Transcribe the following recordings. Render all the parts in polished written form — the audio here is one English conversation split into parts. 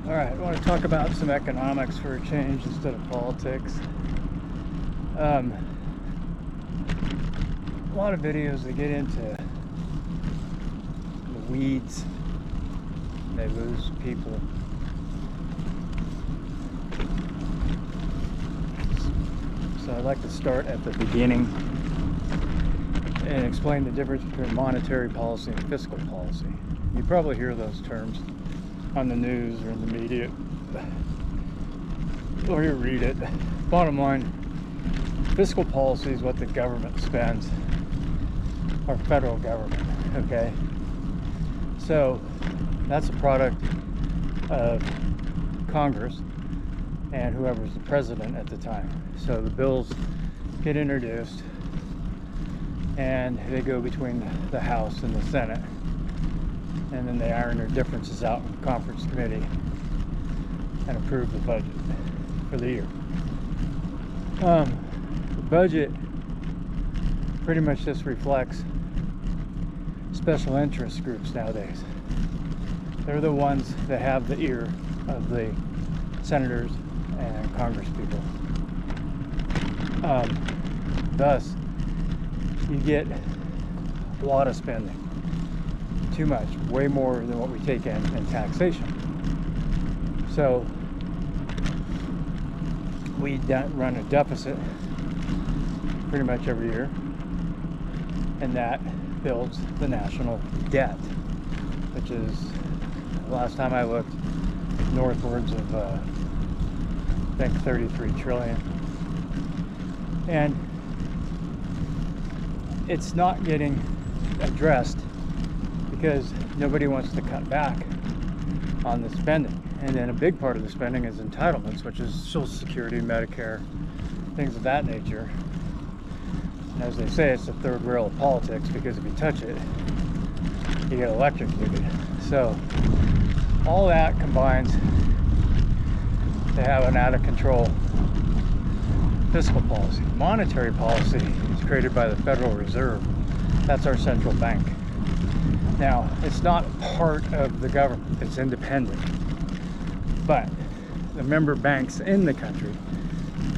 All right, I want to talk about some economics for a change instead of politics. A lot of videos that get into the weeds, they lose people. So I'd like to start at the beginning and explain the difference between monetary policy and fiscal policy. You probably hear those terms on the news or in the media, or you read it. Bottom line, fiscal policy is what the government spends, our federal government, okay? So that's a product of Congress and whoever's the president at the time. So the bills get introduced and they go between the House and the Senate, and then they iron their differences out in conference committee and approve the budget for the year. The budget pretty much just reflects special interest groups nowadays. They're the ones that have the ear of the senators and Congress people. Thus, you get a lot of spending. Too much, way more than what we take in taxation. So we run a deficit pretty much every year, and that builds the national debt, which is, last time I looked, northwards of I think 33 trillion. And it's not getting addressed because nobody wants to cut back on the spending. And then a big part of the spending is entitlements, which is Social Security, Medicare, things of that nature. And as they say, it's the third rail of politics, because if you touch it, you get electrocuted. So all that combines to have an out of control fiscal policy. Monetary policy is created by the Federal Reserve. That's our central bank. Now, it's not part of the government, it's independent. But the member banks in the country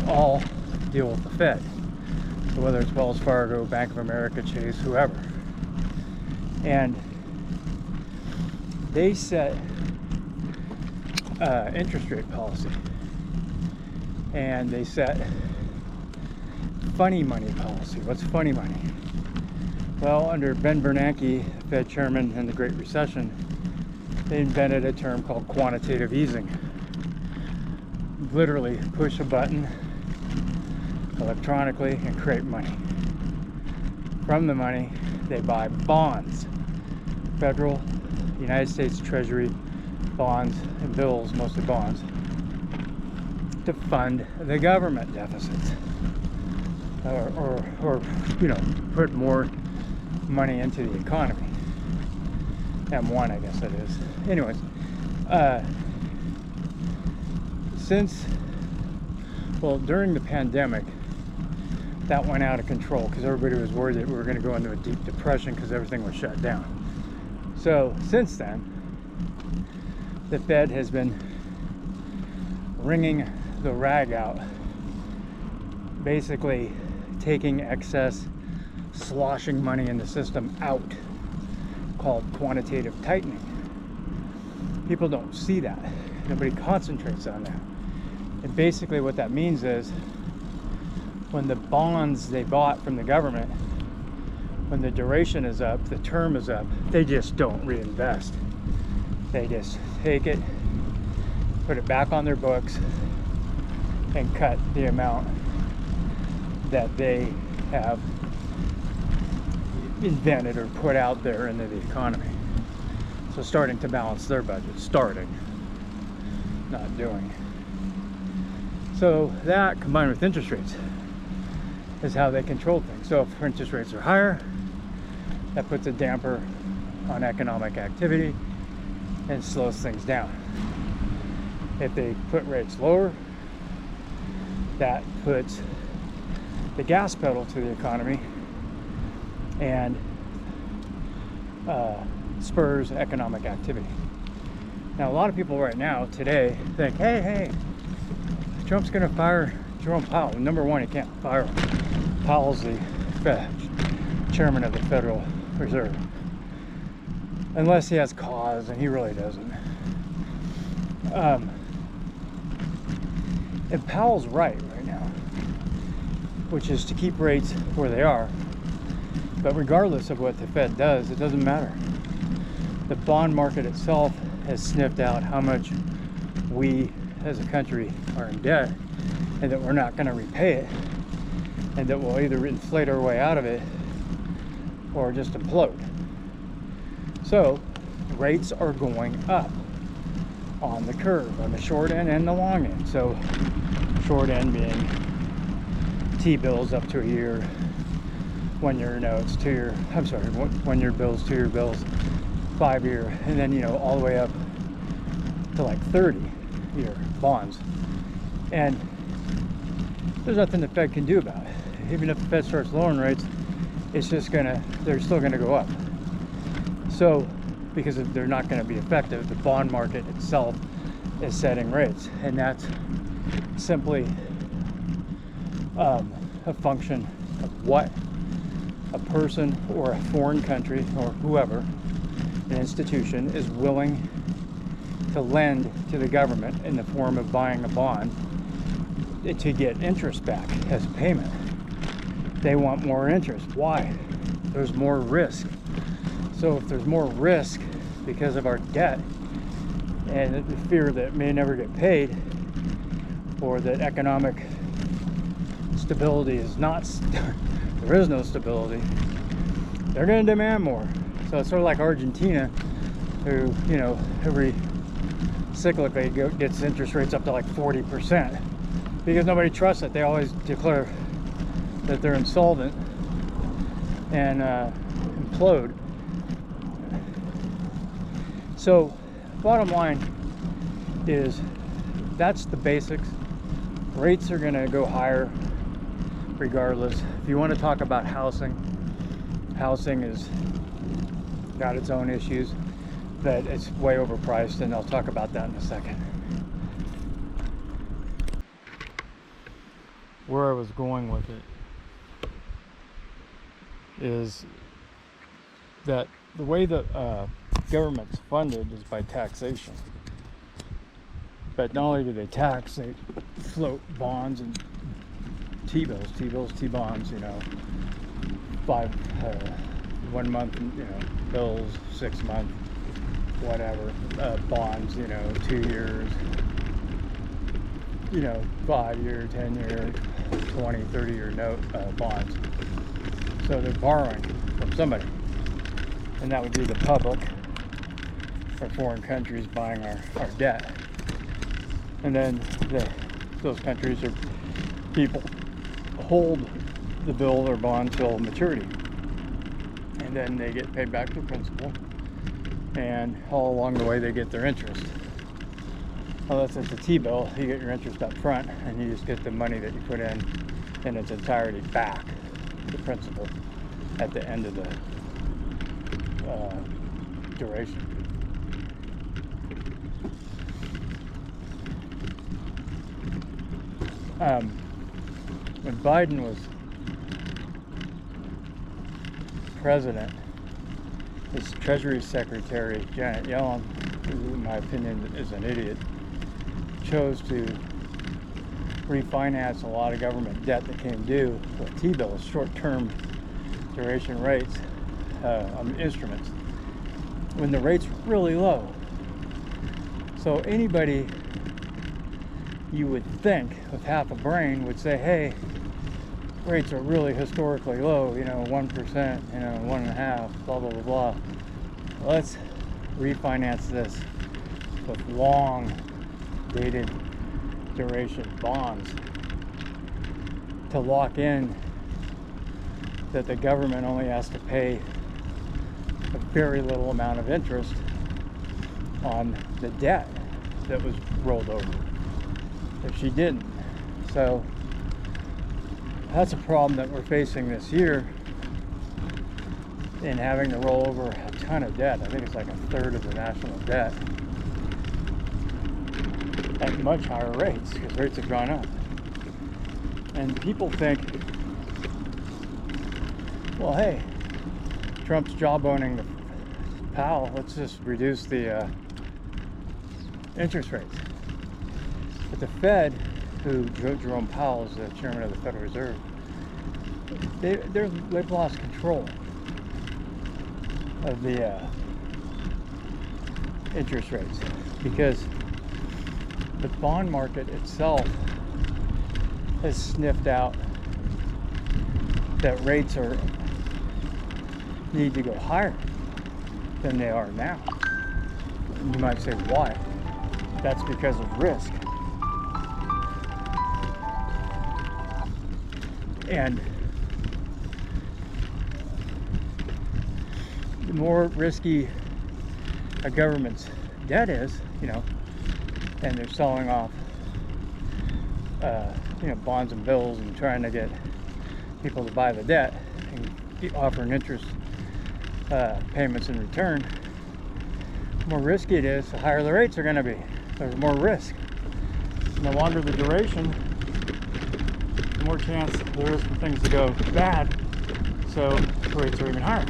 all deal with the Fed. So whether it's Wells Fargo, Bank of America, Chase, whoever. And they set interest rate policy. And they set funny money policy. What's funny money? Well, under Ben Bernanke, Fed chairman in the Great Recession, they invented a term called quantitative easing. Literally push a button electronically and create money. From the money, they buy bonds, federal, United States Treasury bonds and bills, mostly bonds, to fund the government deficits, or put more money into the economy. M1, I guess that is. Anyways, during the pandemic, that went out of control because everybody was worried that we were going to go into a deep depression because everything was shut down. So since then, the Fed has been wringing the rag out, basically taking excess, sloshing money in the system out, called quantitative tightening. People don't see that. Nobody concentrates on that. And basically what that means is, when the bonds they bought from the government, when the duration is up, the term is up, they just don't reinvest. They just take it, put it back on their books, and cut the amount that they have invented or put out there into the economy. So starting to balance their budget, not doing. So that, combined with interest rates, is how they control things. So if interest rates are higher, that puts a damper on economic activity and slows things down. If they put rates lower, that puts the gas pedal to the economy and spurs economic activity. Now, a lot of people right now, today, think, hey, Trump's going to fire Jerome Powell. Number one, he can't fire him. Powell's the chairman of the Federal Reserve. Unless he has cause, and he really doesn't. And Powell's right now, which is to keep rates where they are. But regardless of what the Fed does, it doesn't matter. The bond market itself has sniffed out how much we as a country are in debt, and that we're not going to repay it, and that we'll either inflate our way out of it or just implode. So rates are going up on the curve, on the short end and the long end. So short end being T-bills up to a year, 1 year notes, 1 year bills, 2 year bills, 5 year, and then all the way up to like 30-year bonds. And there's nothing the Fed can do about it. Even if the Fed starts lowering rates, they're still gonna go up. So, because they're not gonna be effective, the bond market itself is setting rates. And that's simply a function of what a person or a foreign country or whoever, an institution, is willing to lend to the government in the form of buying a bond to get interest back as payment. They want more interest. Why? There's more risk. So if there's more risk because of our debt and the fear that it may never get paid, or that economic stability is not, there is no stability, they're going to demand more. So it's sort of like Argentina, who, every cyclically gets interest rates up to like 40% because nobody trusts it. They always declare that they're insolvent and implode. So bottom line is, that's the basics. Rates are going to go higher regardless. If you want to talk about housing has got its own issues, but it's way overpriced, and I'll talk about that in a second. Where I was going with it is that the way that government's funded is by taxation. But not only do they tax, they float bonds and T-bills, T-bonds, 1 month, bills, 6 month, whatever, bonds, 2 years, 5 year, 10 year, 20, 30 year note bonds. So they're borrowing from somebody, and that would be the public or foreign countries buying our debt. And then those countries or people hold the bill or bond till maturity, and then they get paid back the principal, and all along the way they get their interest. Unless it's a T-bill, you get your interest up front, and you just get the money that you put in its entirety back, the principal, at the end of the duration. When Biden was president, his Treasury Secretary, Janet Yellen, who in my opinion is an idiot, chose to refinance a lot of government debt that came due with T-bills, short-term duration rates, instruments, when the rate's really low. So anybody you would think with half a brain would say, hey, rates are really historically low, 1%, 1.5%, blah, blah, blah, blah. Let's refinance this with long dated duration bonds to lock in that the government only has to pay a very little amount of interest on the debt that was rolled over if she didn't. So that's a problem that we're facing this year in having to roll over a ton of debt. I think it's like a third of the national debt at much higher rates because rates have gone up. And people think, well, hey, Trump's jawboning the Powell, let's just reduce the interest rates. But the Fed, who Jerome Powell is the chairman of the Federal Reserve, they've lost control of the interest rates because the bond market itself has sniffed out that rates need to go higher than they are now. And you might say, why? That's because of risk. And the more risky a government's debt is, and they're selling off, bonds and bills and trying to get people to buy the debt and offering interest payments in return, the more risky it is, the higher the rates are going to be. There's more risk. And the longer the duration, the more chance there is for things to go bad, so rates are even higher.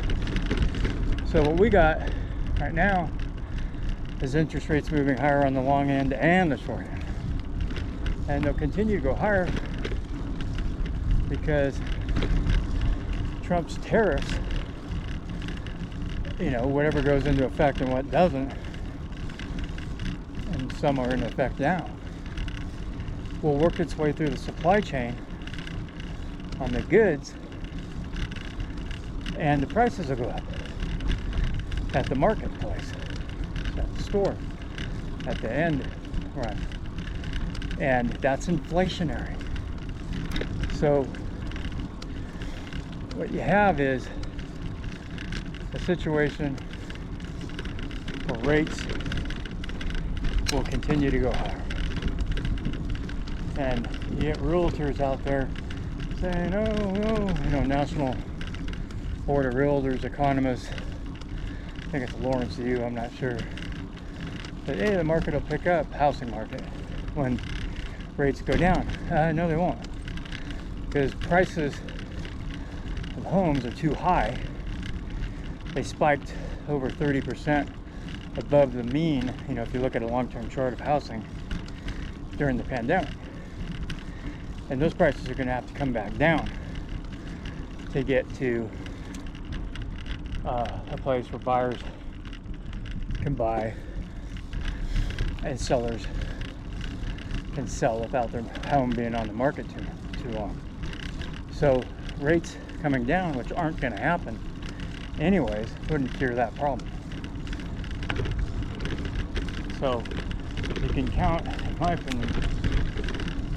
So what we got right now is interest rates moving higher on the long end and the short end. And they'll continue to go higher because Trump's tariffs, whatever goes into effect and what doesn't, and some are in effect now, will work its way through the supply chain on the goods, and the prices will go up at the marketplace, at the store, at the end run. And that's inflationary. So what you have is a situation where rates will continue to go higher. And you get realtors out there saying, National Board of Realtors, economists, I think it's Lawrence U, I'm not sure, but hey, the market will pick up, housing market, when rates go down. No, they won't, because prices of homes are too high. They spiked over 30% above the mean, if you look at a long-term chart of housing during the pandemic. And those prices are going to have to come back down to get to a place where buyers can buy and sellers can sell without their home being on the market too long. So rates coming down, which aren't going to happen anyways, wouldn't cure that problem. So you can count, in my opinion,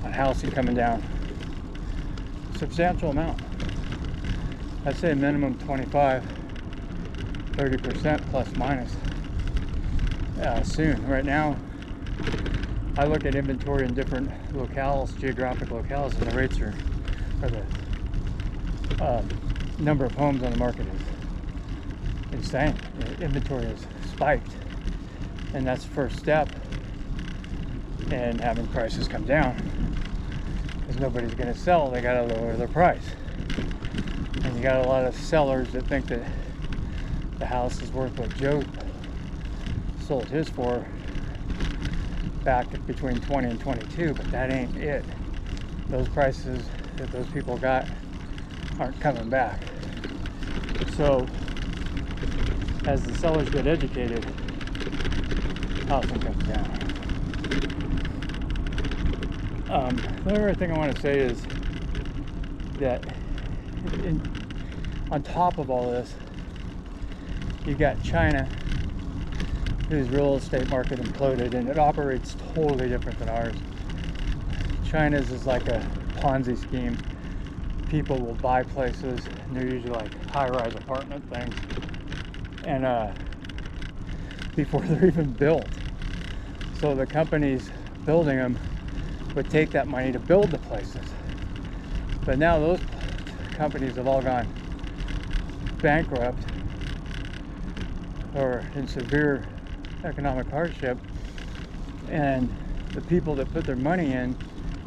on housing coming down a substantial amount. I'd say a minimum 25-30% plus minus soon. Right now, I look at inventory in different locales, geographic locales, and the rates or the number of homes on the market is insane. The inventory is spiked, and that's the first step in having prices come down, because nobody's going to sell. They got to lower their price, and you got a lot of sellers that think that the house is worth what Joe sold his for back between 20 and 22, but that ain't it. Those prices that those people got aren't coming back. So as the sellers get educated, housing comes down. The other thing I want to say is that on top of all this, you've got China, whose real estate market imploded, and it operates totally different than ours. China's is like a Ponzi scheme. People will buy places, and they're usually like high-rise apartment things, and before they're even built. So the companies building them would take that money to build the places. But now those companies have all gone bankrupt or in severe economic hardship, and the people that put their money in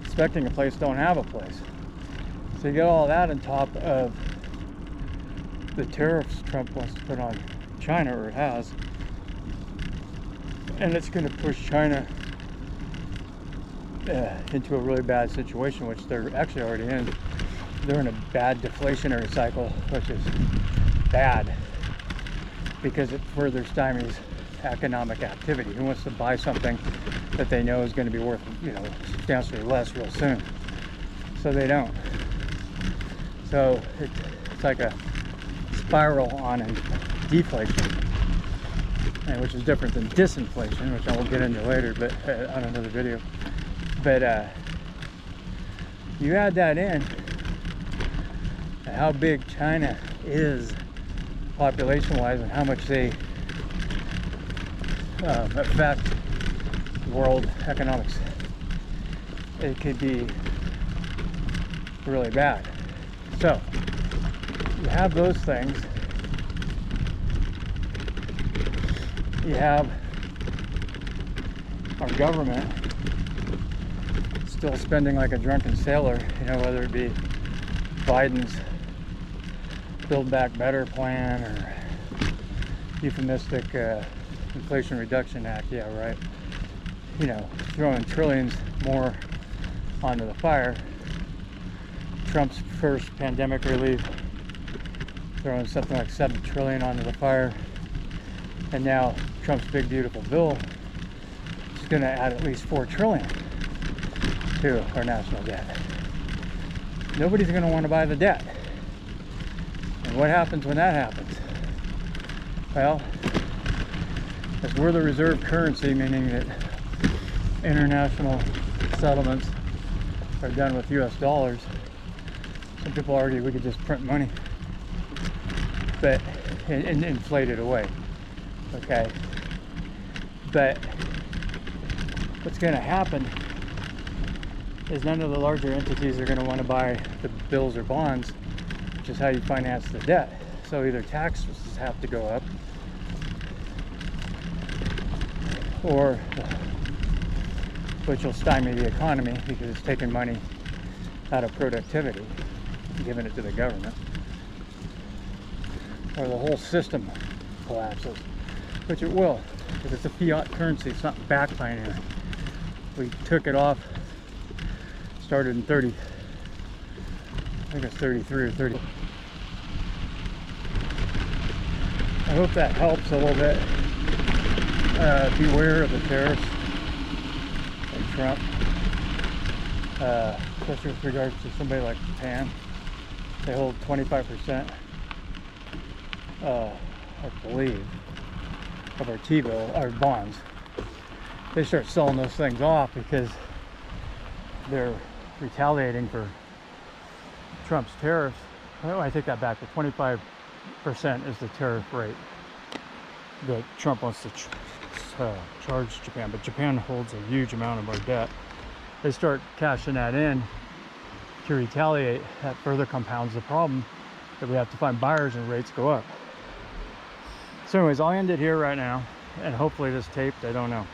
expecting a place don't have a place. So you get all that on top of the tariffs Trump wants to put on China, or it has, and it's going to push China into a really bad situation, which they're actually already in. They're in a bad deflationary cycle, which is bad because it further stymies economic activity. Who wants to buy something that they know is going to be worth, substantially less real soon? So they don't. So it's like a spiral on a deflation, and which is different than disinflation, which I will get into later, but on another video. But you add that in, how big China is population-wise and how much they affect world economics, it could be really bad. So you have those things. You have our government still spending like a drunken sailor, whether it be Biden's Build Back Better plan or euphemistic Inflation Reduction Act, yeah, right. Throwing trillions more onto the fire. Trump's first pandemic relief, throwing something like $7 trillion onto the fire. And now Trump's big beautiful bill is going to add at least $4 trillion to our national debt. Nobody's going to want to buy the debt. And what happens when that happens? Well, as we're the reserve currency, meaning that international settlements are done with US dollars, some people argue we could just print money, but and inflate it away. Okay, but what's going to happen is none of the larger entities are going to want to buy the bills or bonds, which is how you finance the debt. So either taxes have to go up, or which will stymie the economy because it's taking money out of productivity and giving it to the government, or the whole system collapses, which it will, because it's a fiat currency. It's not backed by anything. We took it off, started in 30, I think it's 33 or 30. I hope that helps a little bit. Beware of the tariffs and Trump, especially with regards to somebody like Japan. They hold 25%, I believe, of our T-bill, our bonds. They start selling those things off because they're retaliating for Trump's tariffs. Oh, I take that back. The 25% is the tariff rate that Trump wants to charge Japan, but Japan holds a huge amount of our debt. They start cashing that in to retaliate. That further compounds the problem that we have to find buyers and rates go up. So anyways, I'll end it here right now, and hopefully this taped, I don't know.